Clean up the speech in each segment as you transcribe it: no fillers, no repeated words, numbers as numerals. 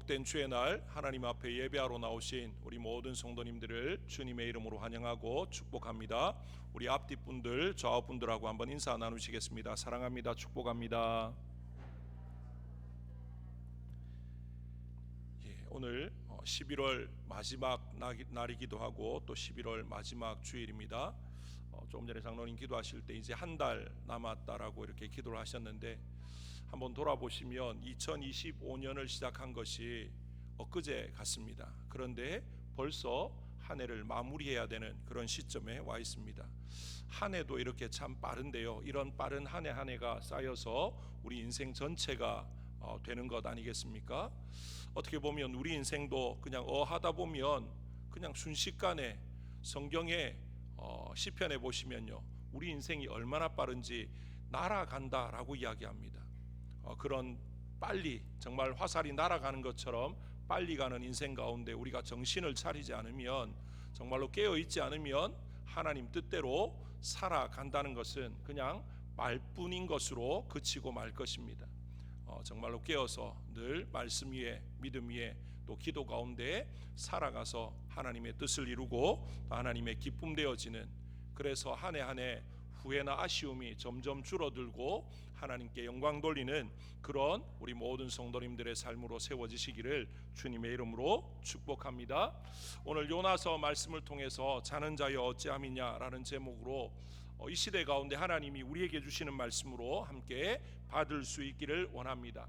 복된 주의 날 하나님 앞에 예배하러 나오신 우리 모든 성도님들을 주님의 이름으로 환영하고 축복합니다. 우리 앞뒤분들 좌우분들하고 한번 인사 나누시겠습니다. 사랑합니다. 축복합니다. 오늘 11월 마지막 날이기도 하고 또 11월 마지막 주일입니다. 조금 전에 장로님 기도하실 때 이제 한 달 남았다라고 이렇게 기도를 하셨는데, 한번 돌아보시면 2025년을 시작한 것이 엊그제 같습니다. 그런데 벌써 한 해를 마무리해야 되는 그런 시점에 와 있습니다. 한 해도 이렇게 참 빠른데요, 이런 빠른 한 해 한 해가 쌓여서 우리 인생 전체가 되는 것 아니겠습니까? 어떻게 보면 우리 인생도 그냥 하다 보면 그냥 순식간에, 성경에 시편에 보시면요, 우리 인생이 얼마나 빠른지 날아간다라고 이야기합니다. 그런 빨리, 정말 화살이 날아가는 것처럼 빨리 가는 인생 가운데 우리가 정신을 차리지 않으면, 정말로 깨어있지 않으면 하나님 뜻대로 살아간다는 것은 그냥 말뿐인 것으로 그치고 말 것입니다. 정말로 깨어서 늘 말씀 위에, 믿음 위에, 또 기도 가운데 살아가서 하나님의 뜻을 이루고 하나님의 기쁨 되어지는, 그래서 한 해 한 해 후회나 아쉬움이 점점 줄어들고 하나님께 영광 돌리는 그런 우리 모든 성도님들의 삶으로 세워지시기를 주님의 이름으로 축복합니다. 오늘 요나서 말씀을 통해서 자는 자여 어찌함이냐라는 제목으로 이 시대 가운데 하나님이 우리에게 주시는 말씀으로 함께 받을 수 있기를 원합니다.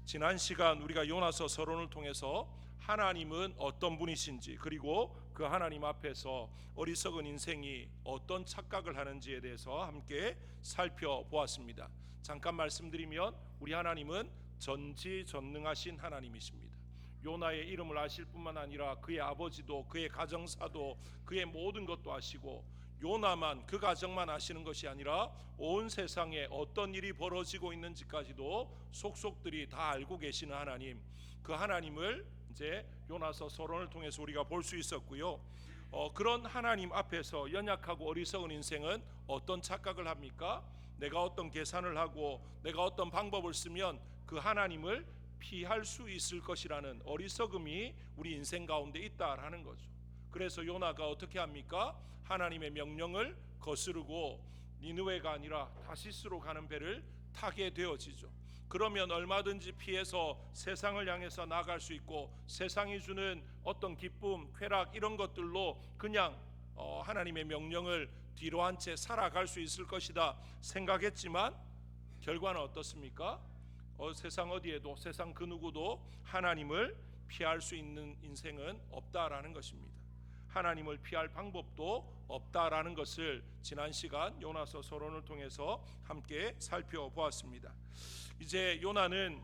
지난 시간 우리가 요나서 서론을 통해서 하나님은 어떤 분이신지, 그리고 그 하나님 앞에서 어리석은 인생이 어떤 착각을 하는지에 대해서 함께 살펴보았습니다. 잠깐 말씀드리면, 우리 하나님은 전지전능하신 하나님이십니다. 요나의 이름을 아실 뿐만 아니라 그의 아버지도, 그의 가정사도, 그의 모든 것도 아시고, 요나만, 그 가정만 아시는 것이 아니라 온 세상에 어떤 일이 벌어지고 있는지까지도 속속들이 다 알고 계시는 하나님, 그 하나님을 이제 요나서 서론을 통해서 우리가 볼 수 있었고요. 그런 하나님 앞에서 연약하고 어리석은 인생은 어떤 착각을 합니까? 내가 어떤 계산을 하고 내가 어떤 방법을 쓰면 그 하나님을 피할 수 있을 것이라는 어리석음이 우리 인생 가운데 있다라는 거죠. 그래서 요나가 어떻게 합니까? 하나님의 명령을 거스르고 니느웨가 아니라 다시스로 가는 배를 타게 되어지죠. 그러면 얼마든지 피해서 세상을 향해서 나아갈 수 있고, 세상이 주는 어떤 기쁨, 쾌락, 이런 것들로 그냥 하나님의 명령을 뒤로 한 채 살아갈 수 있을 것이다 생각했지만, 결과는 어떻습니까? 세상 어디에도, 세상 그 누구도 하나님을 피할 수 있는 인생은 없다라는 것입니다. 하나님을 피할 방법도 없다라는 것을 지난 시간 요나서 서론을 통해서 함께 살펴보았습니다. 이제 요나는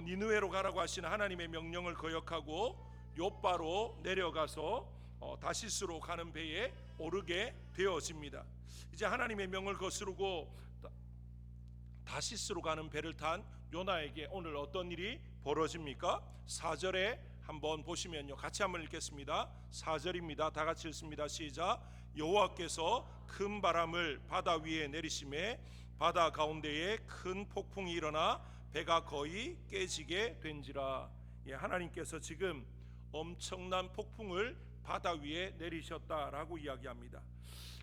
니느웨로 가라고 하시는 하나님의 명령을 거역하고 욥바로 내려가서 다시스로 가는 배에 오르게 되어집니다. 이제 하나님의 명을 거스르고 다시스로 가는 배를 탄 요나에게 오늘 어떤 일이 벌어집니까? 4절에 한번 보시면요, 같이 한번 읽겠습니다. 4절입니다. 다 같이 읽습니다. 시작. 여호와께서 큰 바람을 바다 위에 내리심에 바다 가운데에 큰 폭풍이 일어나 배가 거의 깨지게 된지라. 하나님께서 지금 엄청난 폭풍을 바다 위에 내리셨다라고 이야기합니다.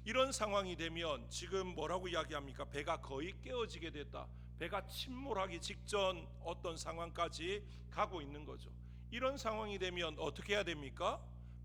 이런 상황이 되면 지금 뭐라고 이야기합니까? 배가 거의 깨어지게 됐다. 배가 침몰하기 직전 어떤 상황까지 가고 있는 거죠. 이런 상황이 되면 어떻게 해야 됩니까?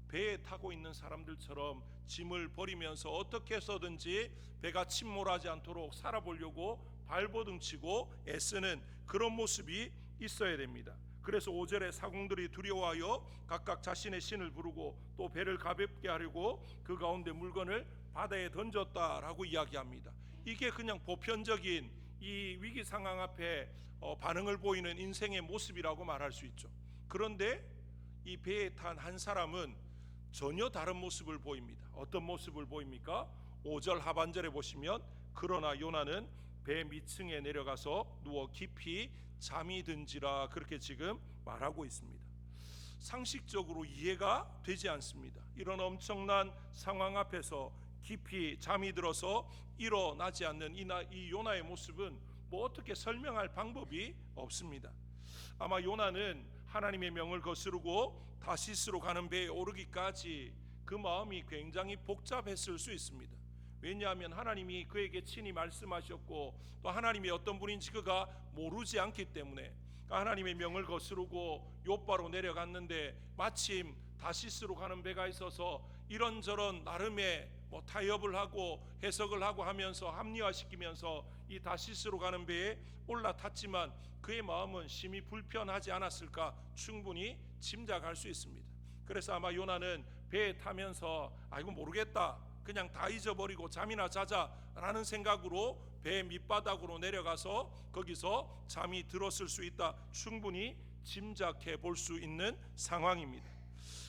배에 타고 있는 사람들처럼 짐을 버리면서 어떻게 해서든지 배가 침몰하지 않도록 살아보려고 발버둥치고 애쓰는 그런 모습이 있어야 됩니다. 그래서 5절에 사공들이 두려워하여 각각 자신의 신을 부르고 또 배를 가볍게 하려고 그 가운데 물건을 바다에 던졌다라고 이야기합니다. 이게 그냥 보편적인 이 위기 상황 앞에 반응을 보이는 인생의 모습이라고 말할 수 있죠. 그런데 이 배에 탄 한 사람은 전혀 다른 모습을 보입니다. 어떤 모습을 보입니까? 5절 하반절에 보시면, 그러나 요나는 배 밑층에 내려가서 누워 깊이 잠이 든지라, 그렇게 지금 말하고 있습니다. 상식적으로 이해가 되지 않습니다. 이런 엄청난 상황 앞에서 깊이 잠이 들어서 일어나지 않는 이 요나의 모습은 뭐 어떻게 설명할 방법이 없습니다. 아마 요나는 하나님의 명을 거스르고 다시스로 가는 배에 오르기까지 그 마음이 굉장히 복잡했을 수 있습니다. 왜냐하면 하나님이 그에게 친히 말씀하셨고 또 하나님이 어떤 분인지 그가 모르지 않기 때문에 하나님의 명을 거스르고 요바로 내려갔는데 마침 다시스로 가는 배가 있어서 이런저런 나름의 타협을 하고 해석을 하고 하면서 합리화시키면서 이 다시스로 가는 배에 올라탔지만 그의 마음은 심히 불편하지 않았을까 충분히 짐작할 수 있습니다. 그래서 아마 요나는 배에 타면서 이거 모르겠다, 그냥 다 잊어버리고 잠이나 자자라는 생각으로 배 밑바닥으로 내려가서 거기서 잠이 들었을 수 있다 충분히 짐작해 볼 수 있는 상황입니다.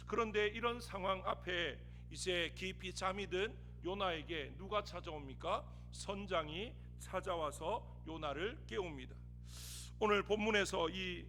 그런데 이런 상황 앞에 이제 깊이 잠이 든 요나에게 누가 찾아옵니까? 선장이 찾아와서 요나를 깨웁니다. 오늘 본문에서 이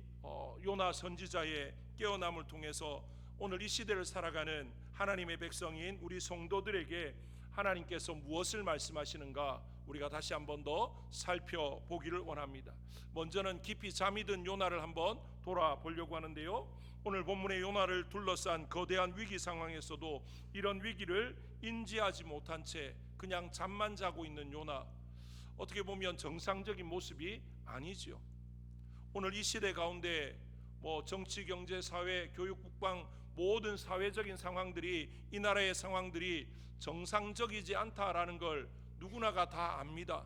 요나 선지자의 깨어남을 통해서 오늘 이 시대를 살아가는 하나님의 백성인 우리 성도들에게 하나님께서 무엇을 말씀하시는가 우리가 다시 한번 더 살펴보기를 원합니다. 먼저는 깊이 잠이 든 요나를 한번 돌아보려고 하는데요, 오늘 본문의 요나를 둘러싼 거대한 위기 상황에서도 이런 위기를 인지하지 못한 채 그냥 잠만 자고 있는 요나, 어떻게 보면 정상적인 모습이 아니죠. 오늘 이 시대 가운데 정치, 경제, 사회, 교육, 국방 모든 사회적인 상황들이 이 나라의 상황들이 정상적이지 않다라는 걸 누구나가 다 압니다.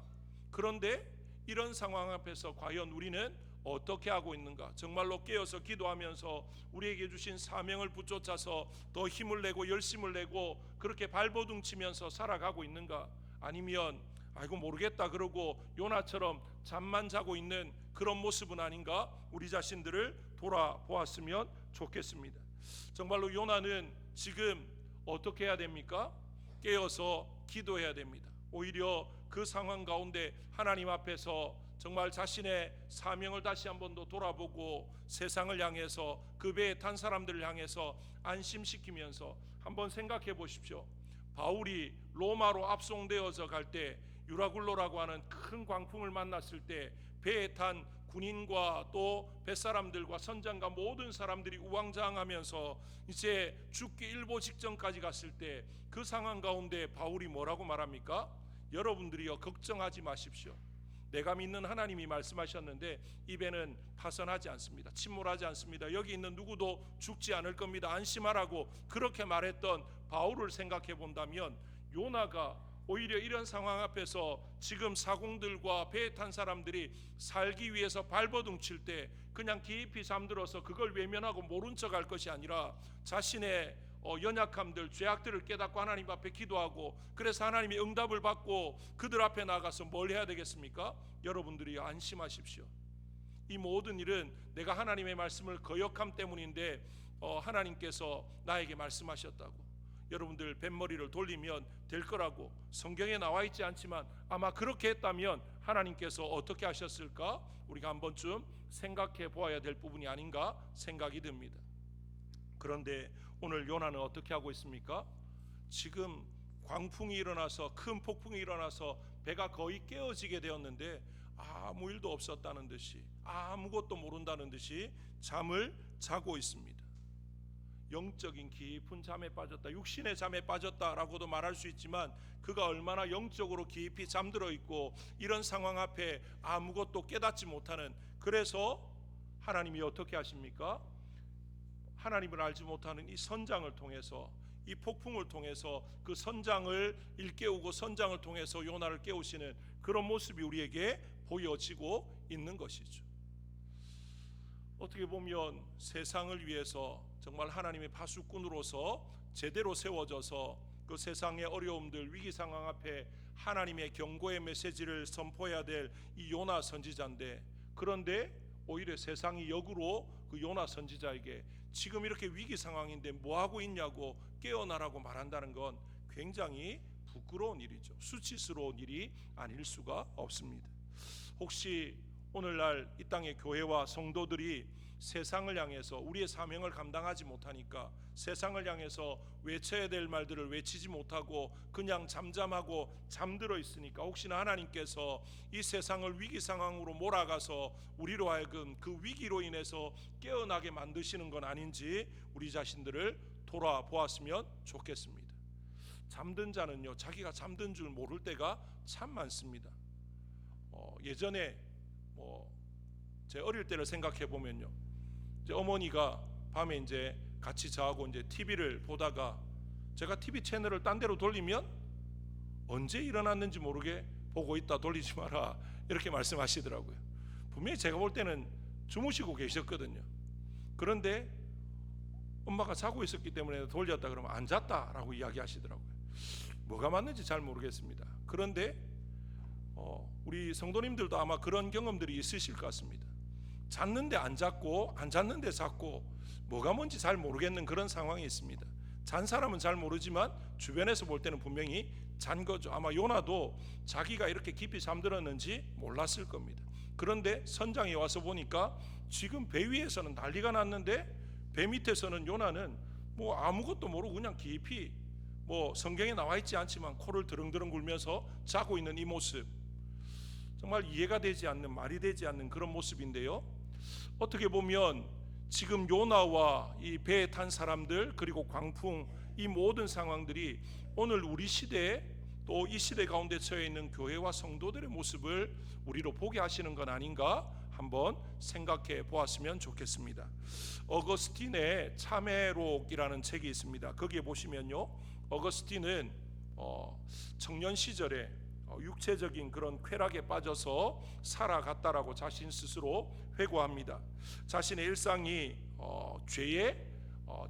그런데 이런 상황 앞에서 과연 우리는 어떻게 하고 있는가? 정말로 깨어서 기도하면서 우리에게 주신 사명을 붙잡아서 더 힘을 내고 열심을 내고 그렇게 발버둥 치면서 살아가고 있는가? 아니면 아이고 모르겠다 그러고 요나처럼 잠만 자고 있는 그런 모습은 아닌가? 우리 자신들을 돌아보았으면 좋겠습니다. 정말로 요나는 지금 어떻게 해야 됩니까? 깨어서 기도해야 됩니다. 오히려 그 상황 가운데 하나님 앞에서 정말 자신의 사명을 다시 한번 더 돌아보고 세상을 향해서 그 배에 탄 사람들을 향해서 안심시키면서 한번 생각해 보십시오. 바울이 로마로 압송되어서 갈 때 유라굴로라고 하는 큰 광풍을 만났을 때 배에 탄 군인과 또 뱃사람들과 선장과 모든 사람들이 우왕좌왕하면서 이제 죽기 일보 직전까지 갔을 때 그 상황 가운데 바울이 뭐라고 말합니까? 여러분들이요 걱정하지 마십시오. 내가 믿는 하나님이 말씀하셨는데 이 배는 파선하지 않습니다. 침몰하지 않습니다. 여기 있는 누구도 죽지 않을 겁니다. 안심하라고 그렇게 말했던 바울을 생각해 본다면 요나가 오히려 이런 상황 앞에서 지금 사공들과 배에 탄 사람들이 살기 위해서 발버둥 칠 때 그냥 깊이 잠들어서 그걸 외면하고 모른 척 할 것이 아니라 자신의 연약함들, 죄악들을 깨닫고 하나님 앞에 기도하고 그래서 하나님의 응답을 받고 그들 앞에 나가서 뭘 해야 되겠습니까? 여러분들이 안심하십시오. 이 모든 일은 내가 하나님의 말씀을 거역함 때문인데 하나님께서 나에게 말씀하셨다고 여러분들 뱃머리를 돌리면 될 거라고 성경에 나와 있지 않지만 아마 그렇게 했다면 하나님께서 어떻게 하셨을까? 우리가 한 번쯤 생각해 보아야 될 부분이 아닌가 생각이 듭니다. 그런데 오늘 요나는 어떻게 하고 있습니까? 지금 광풍이 일어나서 큰 폭풍이 일어나서 배가 거의 깨어지게 되었는데 아무 일도 없었다는 듯이 아무것도 모른다는 듯이 잠을 자고 있습니다. 영적인 깊은 잠에 빠졌다, 육신의 잠에 빠졌다라고도 말할 수 있지만 그가 얼마나 영적으로 깊이 잠들어 있고 이런 상황 앞에 아무것도 깨닫지 못하는, 그래서 하나님이 어떻게 하십니까? 하나님을 알지 못하는 이 선장을 통해서 이 폭풍을 통해서 그 선장을 일깨우고 선장을 통해서 요나를 깨우시는 그런 모습이 우리에게 보여지고 있는 것이죠. 어떻게 보면 세상을 위해서 정말 하나님의 파수꾼으로서 제대로 세워져서 그 세상의 어려움들 위기 상황 앞에 하나님의 경고의 메시지를 선포해야 될 이 요나 선지자인데, 그런데 오히려 세상이 역으로 그 요나 선지자에게 지금 이렇게 위기 상황인데 뭐하고 있냐고 깨어나라고 말한다는 건 굉장히 부끄러운 일이죠. 수치스러운 일이 아닐 수가 없습니다. 혹시 오늘날 이 땅의 교회와 성도들이 세상을 향해서 우리의 사명을 감당하지 못하니까 세상을 향해서 외쳐야 될 말들을 외치지 못하고 그냥 잠잠하고 잠들어 있으니까 혹시나 하나님께서 이 세상을 위기 상황으로 몰아가서 우리로 하여금 그 위기로 인해서 깨어나게 만드시는 건 아닌지 우리 자신들을 돌아보았으면 좋겠습니다. 잠든 자는요, 자기가 잠든 줄 모를 때가 참 많습니다. 예전에 제 어릴 때를 생각해 보면요, 이제 어머니가 밤에 이제 같이 저하고 이제 TV를 보다가 제가 TV 채널을 딴 데로 돌리면 언제 일어났는지 모르게 보고 있다, 돌리지 마라, 이렇게 말씀하시더라고요. 분명히 제가 볼 때는 주무시고 계셨거든요. 그런데 엄마가 자고 있었기 때문에 돌렸다 그러면 안 잤다라고 이야기하시더라고요. 뭐가 맞는지 잘 모르겠습니다. 그런데 우리 성도님들도 아마 그런 경험들이 있으실 것 같습니다. 잤는데 안 잤고 안 잤는데 잤고 뭐가 뭔지 잘 모르겠는 그런 상황이 있습니다. 잔 사람은 잘 모르지만 주변에서 볼 때는 분명히 잔 거죠. 아마 요나도 자기가 이렇게 깊이 잠들었는지 몰랐을 겁니다. 그런데 선장에 와서 보니까 지금 배 위에서는 난리가 났는데 배 밑에서는 요나는 아무것도 모르고 그냥 깊이 성경에 나와 있지 않지만 코를 드릉드릉 굴면서 자고 있는 이 모습, 정말 이해가 되지 않는, 말이 되지 않는 그런 모습인데요, 어떻게 보면 지금 요나와 이 배에 탄 사람들 그리고 광풍, 이 모든 상황들이 오늘 우리 시대에 또 이 시대 가운데 처해 있는 교회와 성도들의 모습을 우리로 보게 하시는 건 아닌가 한번 생각해 보았으면 좋겠습니다. 어거스틴의 참회록이라는 책이 있습니다. 거기에 보시면요, 어거스틴은 청년 시절에 육체적인 그런 쾌락에 빠져서 살아갔다라고 자신 스스로 회고합니다. 자신의 일상이 죄의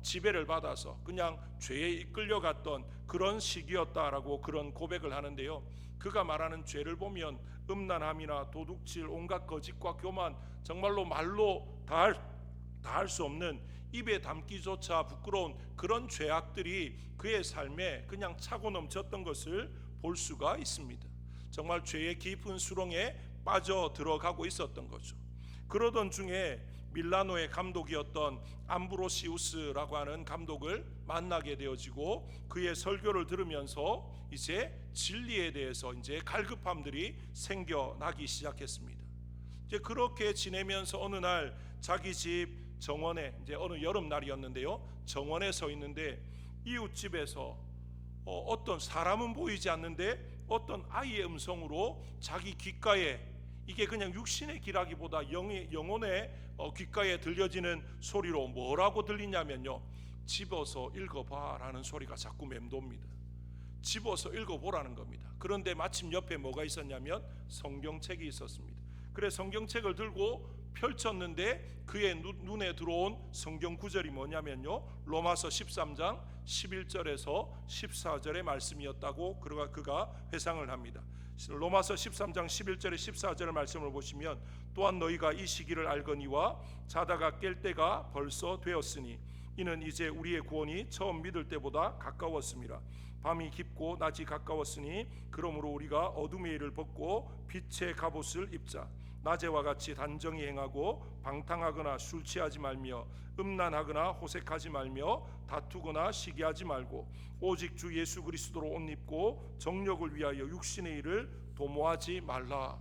지배를 받아서 그냥 죄에 이끌려갔던 그런 시기였다라고 그런 고백을 하는데요, 그가 말하는 죄를 보면 음란함이나 도둑질, 온갖 거짓과 교만, 정말로 말로 다 할 수 없는, 입에 담기조차 부끄러운 그런 죄악들이 그의 삶에 그냥 차고 넘쳤던 것을 볼 수가 있습니다. 정말 죄의 깊은 수렁에 빠져 들어가고 있었던 거죠. 그러던 중에 밀라노의 감독이었던 암브로시우스라고 하는 감독을 만나게 되어지고 그의 설교를 들으면서 이제 진리에 대해서 이제 갈급함들이 생겨나기 시작했습니다. 이제 그렇게 지내면서 어느 날 자기 집 정원에, 이제 어느 여름날이었는데요, 정원에 서 있는데 이웃집에서 어떤 사람은 보이지 않는데 어떤 아이의 음성으로 자기 귓가에, 이게 그냥 육신의 귀라기보다 영혼의 귓가에 들려지는 소리로 뭐라고 들리냐면요, 집어서 읽어봐 라는 소리가 자꾸 맴돕니다. 집어서 읽어보라는 겁니다. 그런데 마침 옆에 뭐가 있었냐면 성경책이 있었습니다. 그래 성경책을 들고 펼쳤는데 그의 눈에 들어온 성경 구절이 뭐냐면요, 로마서 13장 11절에서 14절의 말씀이었다고 그가 회상을 합니다. 로마서 13장 11절에 14절의 말씀을 보시면, 또한 너희가 이 시기를 알거니와 자다가 깰 때가 벌써 되었으니 이는 이제 우리의 구원이 처음 믿을 때보다 가까웠습니다. 밤이 깊고 낮이 가까웠으니 그러므로 우리가 어둠의 일을 벗고 빛의 갑옷을 입자. 낮에와 같이 단정히 행하고 방탕하거나 술 취하지 말며 음란하거나 호색하지 말며 다투거나 시기하지 말고 오직 주 예수 그리스도로 옷 입고 정력을 위하여 육신의 일을 도모하지 말라.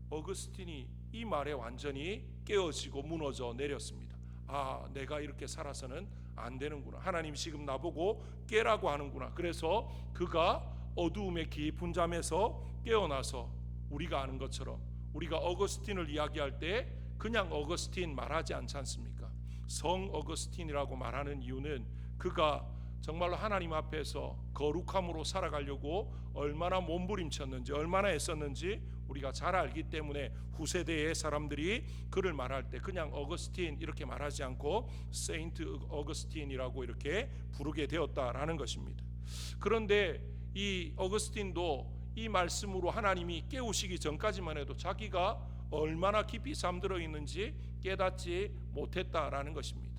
어거스틴이 이 말에 완전히 깨어지고 무너져 내렸습니다. 아, 내가 이렇게 살아서는 안 되는구나. 하나님 지금 나보고 깨라고 하는구나. 그래서 그가 어두움의 깊은 잠에서 깨어나서 우리가 아는 것처럼, 우리가 어거스틴을 이야기할 때 그냥 어거스틴 말하지 않지 않습니까? 성 어거스틴이라고 말하는 이유는 그가 정말로 하나님 앞에서 거룩함으로 살아가려고 얼마나 몸부림쳤는지, 얼마나 애썼는지 우리가 잘 알기 때문에 후세대의 사람들이 그를 말할 때 그냥 어거스틴 이렇게 말하지 않고 세인트 어거스틴이라고 이렇게 부르게 되었다라는 것입니다. 그런데 이 어거스틴도 이 말씀으로 하나님이 깨우시기 전까지만 해도 자기가 얼마나 깊이 잠들어 있는지 깨닫지 못했다라는 것입니다.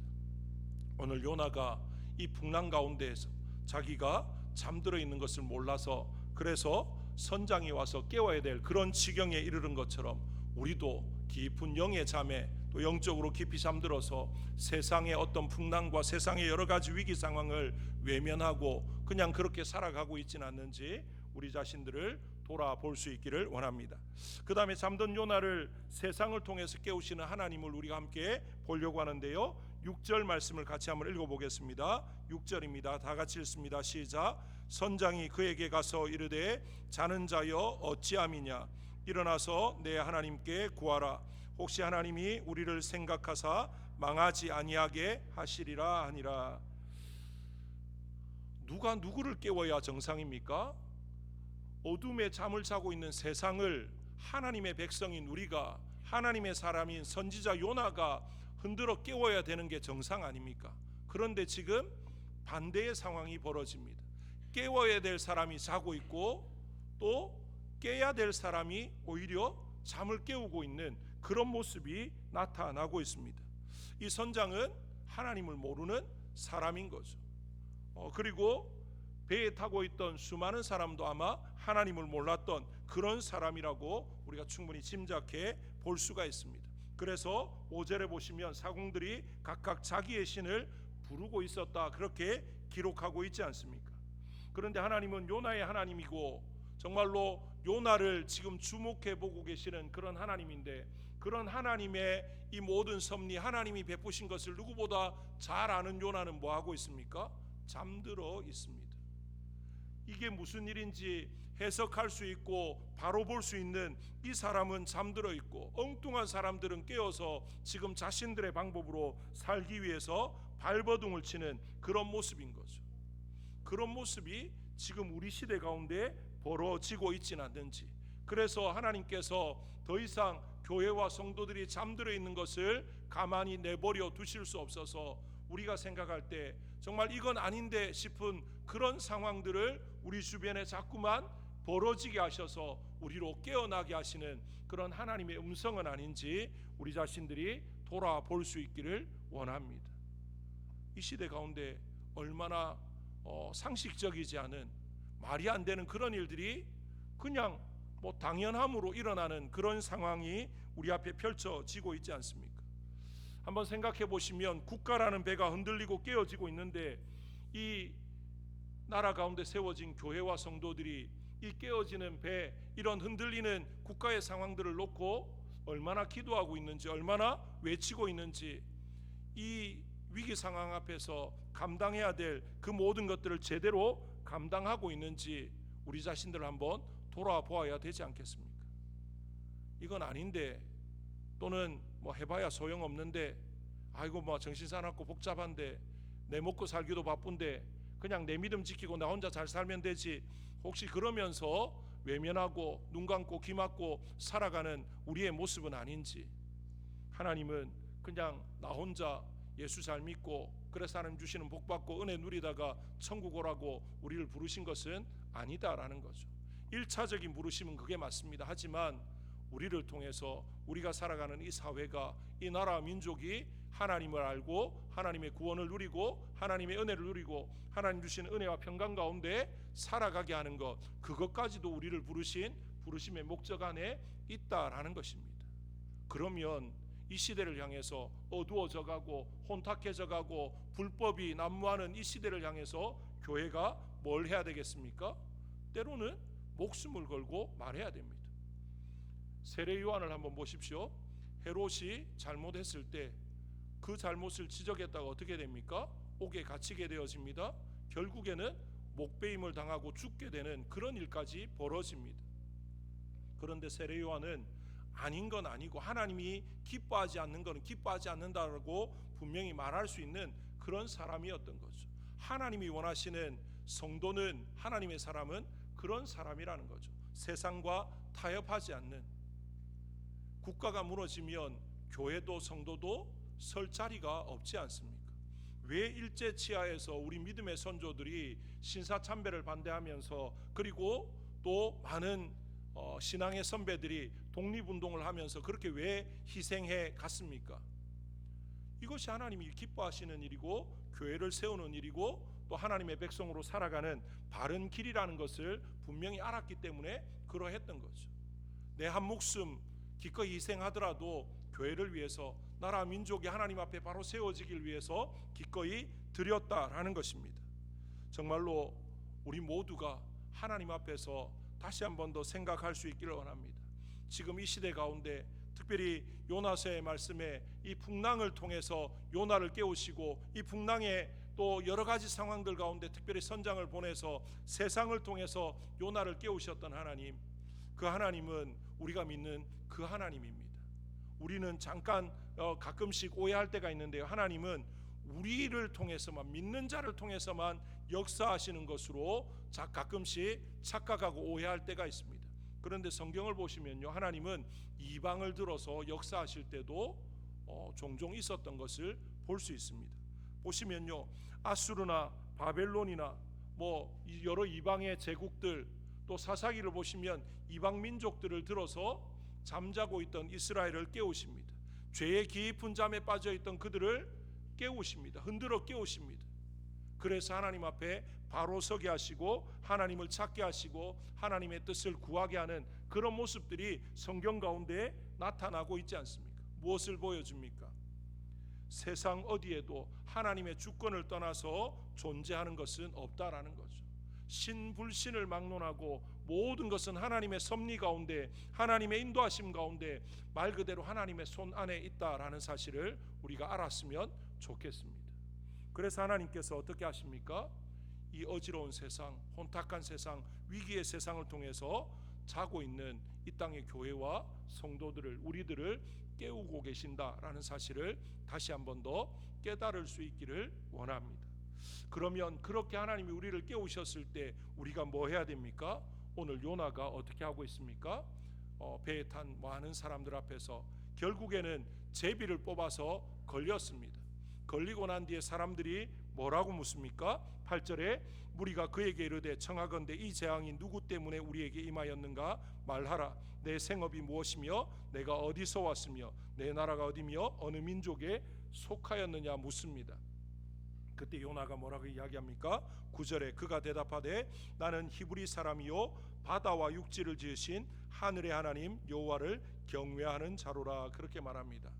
오늘 요나가 이 풍랑 가운데에서 자기가 잠들어 있는 것을 몰라서, 그래서 선장이 와서 깨워야 될 그런 지경에 이르는 것처럼 우리도 깊은 영의 잠에 또 영적으로 깊이 잠들어서 세상의 어떤 풍랑과 세상의 여러 가지 위기 상황을 외면하고 그냥 그렇게 살아가고 있지는 않는지 우리 자신들을 돌아볼 수 있기를 원합니다. 그 다음에 잠든 요나를 세상을 통해서 깨우시는 하나님을 우리가 함께 보려고 하는데요, 6절 말씀을 같이 한번 읽어보겠습니다. 6절입니다. 다 같이 읽습니다. 시작. 선장이 그에게 가서 이르되 자는 자여 어찌함이냐, 일어나서 내 하나님께 구하라. 혹시 하나님이 우리를 생각하사 망하지 아니하게 하시리라 하니라. 누가 누구를 깨워야 정상입니까? 어둠에 잠을 자고 있는 세상을 하나님의 백성인 우리가, 하나님의 사람인 선지자 요나가 흔들어 깨워야 되는 게 정상 아닙니까? 그런데 지금 반대의 상황이 벌어집니다. 깨워야 될 사람이 자고 있고 또 깨야 될 사람이 오히려 잠을 깨우고 있는 그런 모습이 나타나고 있습니다. 이 선장은 하나님을 모르는 사람인 거죠. 그리고 배에 타고 있던 수많은 사람도 아마 하나님을 몰랐던 그런 사람이라고 우리가 충분히 짐작해 볼 수가 있습니다. 그래서 5절에 보시면 사공들이 각각 자기의 신을 부르고 있었다, 그렇게 기록하고 있지 않습니까? 그런데 하나님은 요나의 하나님이고 정말로 요나를 지금 주목해 보고 계시는 그런 하나님인데, 그런 하나님의 이 모든 섭리, 하나님이 베푸신 것을 누구보다 잘 아는 요나는 뭐 하고 있습니까? 잠들어 있습니다. 이게 무슨 일인지 해석할 수 있고 바로 볼 수 있는 이 사람은 잠들어 있고, 엉뚱한 사람들은 깨어서 지금 자신들의 방법으로 살기 위해서 발버둥을 치는 그런 모습인 거죠. 그런 모습이 지금 우리 시대 가운데 벌어지고 있지는 않는지, 그래서 하나님께서 더 이상 교회와 성도들이 잠들어 있는 것을 가만히 내버려 두실 수 없어서 우리가 생각할 때 정말 이건 아닌데 싶은 그런 상황들을 우리 주변에 자꾸만 벌어지게 하셔서 우리로 깨어나게 하시는 그런 하나님의 음성은 아닌지 우리 자신들이 돌아볼 수 있기를 원합니다. 이 시대 가운데 얼마나 상식적이지 않은, 말이 안 되는 그런 일들이 그냥 당연함으로 일어나는 그런 상황이 우리 앞에 펼쳐지고 있지 않습니까? 한번 생각해 보시면 국가라는 배가 흔들리고 깨어지고 있는데 이 나라 가운데 세워진 교회와 성도들이 이 깨어지는 배, 이런 흔들리는 국가의 상황들을 놓고 얼마나 기도하고 있는지, 얼마나 외치고 있는지, 이 위기 상황 앞에서 감당해야 될 그 모든 것들을 제대로 감당하고 있는지 우리 자신들 한번 돌아보아야 되지 않겠습니까? 이건 아닌데, 또는 해봐야 소용없는데, 아이고 정신 사납고 복잡한데, 내 먹고 살기도 바쁜데 그냥 내 믿음 지키고 나 혼자 잘 살면 되지, 혹시 그러면서 외면하고 눈 감고 귀 막고 살아가는 우리의 모습은 아닌지, 하나님은 그냥 나 혼자 예수 잘 믿고 그래서 하나님 주시는 복 받고 은혜 누리다가 천국 오라고 우리를 부르신 것은 아니다라는 거죠. 1차적인 부르심은 그게 맞습니다. 하지만 우리를 통해서 우리가 살아가는 이 사회가, 이 나라 민족이 하나님을 알고 하나님의 구원을 누리고 하나님의 은혜를 누리고 하나님 주시는 은혜와 평강 가운데 살아가게 하는 것, 그것까지도 우리를 부르신 부르심의 목적 안에 있다라는 것입니다. 그러면 이 시대를 향해서 어두워져 가고 혼탁해져 가고 불법이 난무하는 이 시대를 향해서 교회가 뭘 해야 되겠습니까? 때로는 목숨을 걸고 말해야 됩니다. 세례 요한을 한번 보십시오. 헤롯이 잘못했을 때 그 잘못을 지적했다가 어떻게 됩니까? 옥에 갇히게 되어집니다. 결국에는 목배임을 당하고 죽게 되는 그런 일까지 벌어집니다. 그런데 세례 요한은 아닌 건 아니고 하나님이 기뻐하지 않는 건 기뻐하지 않는다라고 분명히 말할 수 있는 그런 사람이었던 거죠. 하나님이 원하시는 성도는, 하나님의 사람은 그런 사람이라는 거죠. 세상과 타협하지 않는. 국가가 무너지면 교회도 성도도 설 자리가 없지 않습니까? 왜 일제치하에서 우리 믿음의 선조들이 신사참배를 반대하면서, 그리고 또 많은 신앙의 선배들이 독립운동을 하면서 그렇게 왜 희생해 갔습니까? 이것이 하나님이 기뻐하시는 일이고 교회를 세우는 일이고 또 하나님의 백성으로 살아가는 바른 길이라는 것을 분명히 알았기 때문에 그러했던 거죠. 내 한 목숨 기꺼이 희생하더라도 교회를 위해서, 나라 민족이 하나님 앞에 바로 세워지길 위해서 기꺼이 드렸다라는 것입니다. 정말로 우리 모두가 하나님 앞에서 다시 한 번 더 생각할 수 있기를 원합니다. 지금 이 시대 가운데 특별히 요나서의 말씀에 이 풍랑을 통해서 요나를 깨우시고 이 풍랑의 또 여러 가지 상황들 가운데 특별히 선장을 보내서 세상을 통해서 요나를 깨우셨던 하나님, 그 하나님은 우리가 믿는 그 하나님입니다. 우리는 잠깐 가끔씩 오해할 때가 있는데요, 하나님은 우리를 통해서만, 믿는 자를 통해서만 역사하시는 것으로 가끔씩 착각하고 오해할 때가 있습니다. 그런데 성경을 보시면요, 하나님은 이방을 들어서 역사하실 때도 종종 있었던 것을 볼 수 있습니다. 보시면요, 아수르나 바벨론이나 여러 이방의 제국들, 또 사사기를 보시면 이방 민족들을 들어서 잠자고 있던 이스라엘을 깨우십니다. 죄의 깊은 잠에 빠져 있던 그들을 깨우십니다. 흔들어 깨우십니다. 그래서 하나님 앞에 바로 서게 하시고 하나님을 찾게 하시고 하나님의 뜻을 구하게 하는 그런 모습들이 성경 가운데 나타나고 있지 않습니까? 무엇을 보여줍니까? 세상 어디에도 하나님의 주권을 떠나서 존재하는 것은 없다라는 거죠. 신불신을 막론하고 모든 것은 하나님의 섭리 가운데, 하나님의 인도하심 가운데 말 그대로 하나님의 손 안에 있다라는 사실을 우리가 알았으면 좋겠습니다. 그래서 하나님께서 어떻게 하십니까? 이 어지러운 세상, 혼탁한 세상, 위기의 세상을 통해서 자고 있는 이 땅의 교회와 성도들을, 우리들을 깨우고 계신다라는 사실을 다시 한 번 더 깨달을 수 있기를 원합니다. 그러면 그렇게 하나님이 우리를 깨우셨을 때 우리가 뭐 해야 됩니까? 오늘 요나가 어떻게 하고 있습니까? 배에 탄 많은 사람들 앞에서 결국에는 제비를 뽑아서 걸렸습니다. 걸리고 난 뒤에 사람들이 뭐라고 묻습니까? 8절에 무리가 그에게 이르되 청하건대 이 재앙이 누구 때문에 우리에게 임하였는가 말하라. 내 생업이 무엇이며 내가 어디서 왔으며 내 나라가 어디며 어느 민족에 속하였느냐 묻습니다. 그때 요나가 뭐라고 이야기합니까? 9절에 그가 대답하되 나는 히브리 사람이요 바다와 육지를 지으신 하늘의 하나님 여호와를 경외하는 자로라. 그렇게 말합니다.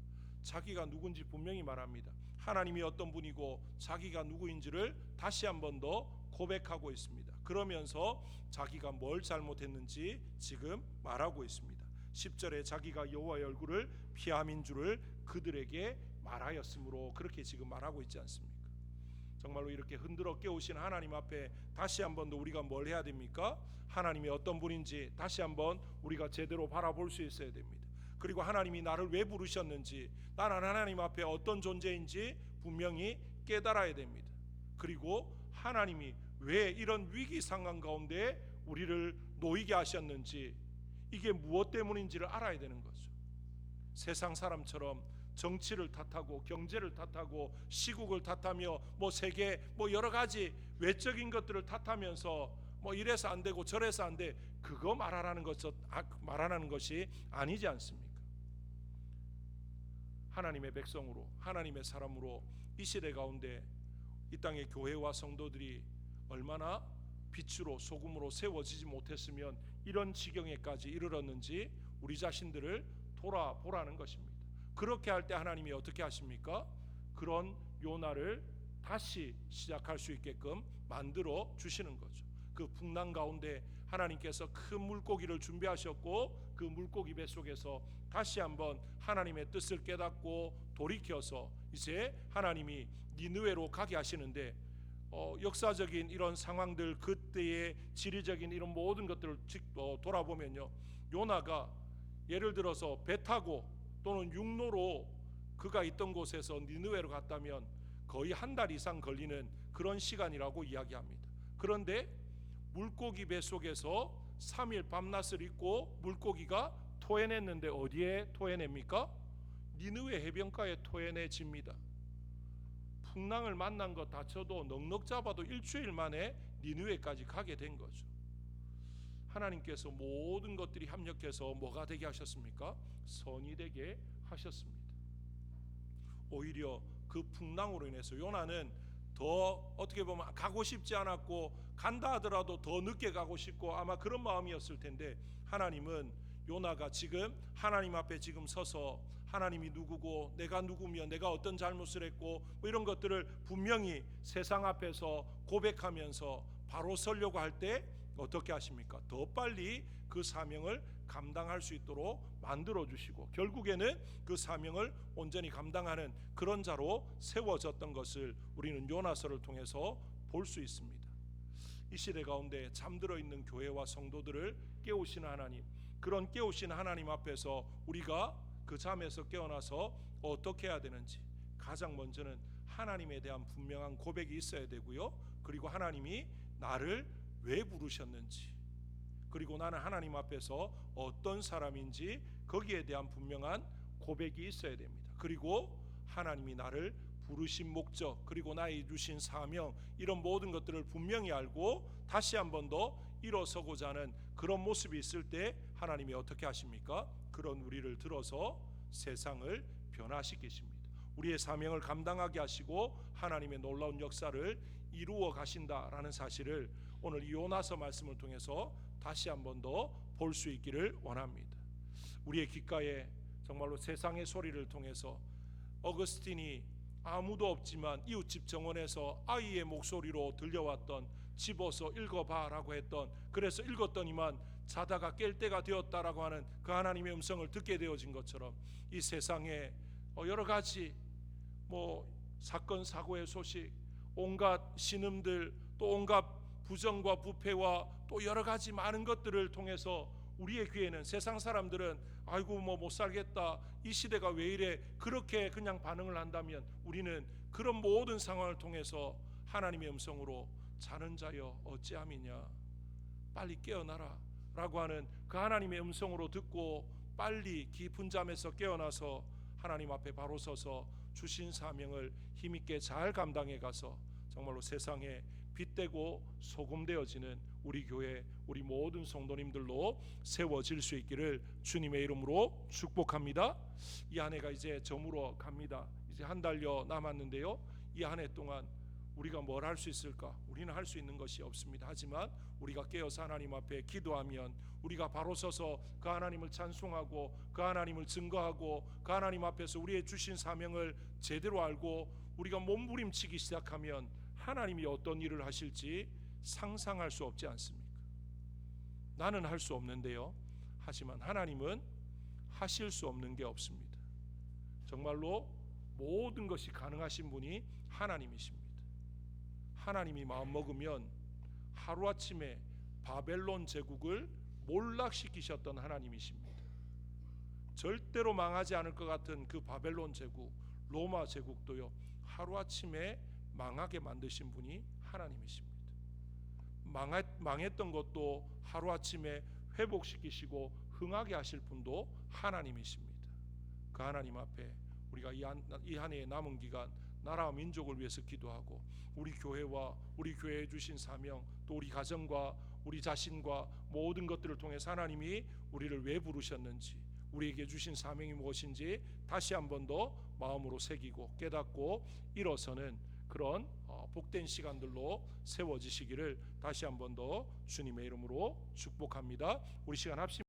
자기가 누군지 분명히 말합니다. 하나님이 어떤 분이고 자기가 누구인지를 다시 한 번 더 고백하고 있습니다. 그러면서 자기가 뭘 잘못했는지 지금 말하고 있습니다. 10절에 자기가 여호와의 얼굴을 피함인 줄을 그들에게 말하였으므로 그렇게 지금 말하고 있지 않습니까? 정말로 이렇게 흔들어 깨우신 하나님 앞에 다시 한 번 더 우리가 뭘 해야 됩니까? 하나님이 어떤 분인지 다시 한번 우리가 제대로 바라볼 수 있어야 됩니다. 그리고 하나님이 나를 왜 부르셨는지, 나는 하나님 앞에 어떤 존재인지 분명히 깨달아야 됩니다. 그리고 하나님이 왜 이런 위기 상황 가운데 우리를 놓이게 하셨는지, 이게 무엇 때문인지를 알아야 되는 거죠. 세상 사람처럼 정치를 탓하고 경제를 탓하고 시국을 탓하며 세계 여러 가지 외적인 것들을 탓하면서 이래서 안 되고 저래서 안 돼, 그거 말하라는 것이 아니지 않습니까? 하나님의 백성으로, 하나님의 사람으로 이 시대 가운데 이 땅의 교회와 성도들이 얼마나 빛으로 소금으로 세워지지 못했으면 이런 지경에까지 이르렀는지 우리 자신들을 돌아보라는 것입니다. 그렇게 할 때 하나님이 어떻게 하십니까? 그런 요나를 다시 시작할 수 있게끔 만들어 주시는 거죠. 그 풍랑 가운데 하나님께서 큰 물고기를 준비하셨고 그 물고기 뱃속에서 다시 한번 하나님의 뜻을 깨닫고 돌이켜서 이제 하나님이 니느웨로 가게 하시는데, 역사적인 이런 상황들, 그때의 지리적인 이런 모든 것들을 돌아보면요, 요나가 예를 들어서 배 타고 또는 육로로 그가 있던 곳에서 니느웨로 갔다면 거의 한 달 이상 걸리는 그런 시간이라고 이야기합니다. 그런데 물고기 뱃속에서 3일 밤낮을 잊고 물고기가 토해냈는데 어디에 토해냅니까? 니느웨 해변가에 토해내집니다. 풍랑을 만난 것 다쳐도 넉넉 잡아도 일주일 만에 니느웨까지 가게 된 거죠. 하나님께서 모든 것들이 합력해서 뭐가 되게 하셨습니까? 선이 되게 하셨습니다. 오히려 그 풍랑으로 인해서 요나는 더 어떻게 보면 가고 싶지 않았고, 간다 하더라도 더 늦게 가고 싶고 아마 그런 마음이었을 텐데, 하나님은 요나가 지금 하나님 앞에 지금 서서 하나님이 누구고 내가 누구며 내가 어떤 잘못을 했고 뭐 이런 것들을 분명히 세상 앞에서 고백하면서 바로 서려고 할 때 어떻게 하십니까? 더 빨리 그 사명을 감당할 수 있도록 만들어 주시고 결국에는 그 사명을 온전히 감당하는 그런 자로 세워졌던 것을 우리는 요나서를 통해서 볼 수 있습니다. 이 시대 가운데 잠들어 있는 교회와 성도들을 깨우시는 하나님, 그런 깨우신 하나님 앞에서 우리가 그 잠에서 깨어나서 어떻게 해야 되는지, 가장 먼저는 하나님에 대한 분명한 고백이 있어야 되고요. 그리고 하나님이 나를 왜 부르셨는지, 그리고 나는 하나님 앞에서 어떤 사람인지 거기에 대한 분명한 고백이 있어야 됩니다. 그리고 하나님이 나를 부르신 목적, 그리고 나의 주신 사명, 이런 모든 것들을 분명히 알고 다시 한 번 더 일어서고자 하는 그런 모습이 있을 때 하나님이 어떻게 하십니까? 그런 우리를 들어서 세상을 변화시키십니다. 우리의 사명을 감당하게 하시고 하나님의 놀라운 역사를 이루어 가신다라는 사실을 오늘 이 요나서 말씀을 통해서 다시 한 번 더 볼 수 있기를 원합니다. 우리의 귓가에 정말로 세상의 소리를 통해서 어거스틴이 아무도 없지만 이웃집 정원에서 아이의 목소리로 들려왔던 집어서 읽어봐라고 했던, 그래서 읽었더니만 자다가 깰 때가 되었다라고 하는 그 하나님의 음성을 듣게 되어진 것처럼 이 세상에 여러 가지 사건 사고의 소식, 온갖 신음들, 또 온갖 부정과 부패와 또 여러 가지 많은 것들을 통해서 우리의 귀에는 세상 사람들은 아이고 못 살겠다, 이 시대가 왜 이래, 그렇게 그냥 반응을 한다면 우리는 그런 모든 상황을 통해서 하나님의 음성으로 자는 자여 어찌함이냐, 빨리 깨어나라 라고 하는 그 하나님의 음성으로 듣고 빨리 깊은 잠에서 깨어나서 하나님 앞에 바로 서서 주신 사명을 힘있게 잘 감당해 가서 정말로 세상에 빛되고 소금되어지는 우리 교회, 우리 모든 성도님들로 세워질 수 있기를 주님의 이름으로 축복합니다. 이 한 해가 이제 저물어 갑니다. 이제 한 달여 남았는데요, 이 한 해 동안 우리가 뭘 할 수 있을까? 우리는 할 수 있는 것이 없습니다. 하지만 우리가 깨어서 하나님 앞에 기도하면, 우리가 바로 서서 그 하나님을 찬송하고 그 하나님을 증거하고 그 하나님 앞에서 우리의 주신 사명을 제대로 알고 우리가 몸부림치기 시작하면 하나님이 어떤 일을 하실지 상상할 수 없지 않습니까? 나는 할 수 없는데요, 하지만 하나님은 하실 수 없는 게 없습니다. 정말로 모든 것이 가능하신 분이 하나님이십니다. 하나님이 마음먹으면 하루아침에 바벨론 제국을 몰락시키셨던 하나님이십니다. 절대로 망하지 않을 것 같은 그 바벨론 제국, 로마 제국도요, 하루아침에 망하게 만드신 분이 하나님이십니다. 망했던 것도 하루아침에 회복시키시고 흥하게 하실 분도 하나님이십니다. 그 하나님 앞에 우리가 이 한 해의 남은 기간 나라와 민족을 위해서 기도하고 우리 교회와 우리 교회에 주신 사명, 또 우리 가정과 우리 자신과 모든 것들을 통해서 하나님이 우리를 왜 부르셨는지, 우리에게 주신 사명이 무엇인지 다시 한 번 더 마음으로 새기고 깨닫고 일어서는 그런 복된 시간들로 세워지시기를 다시 한 번 더 주님의 이름으로 축복합니다. 우리 시간 합시다.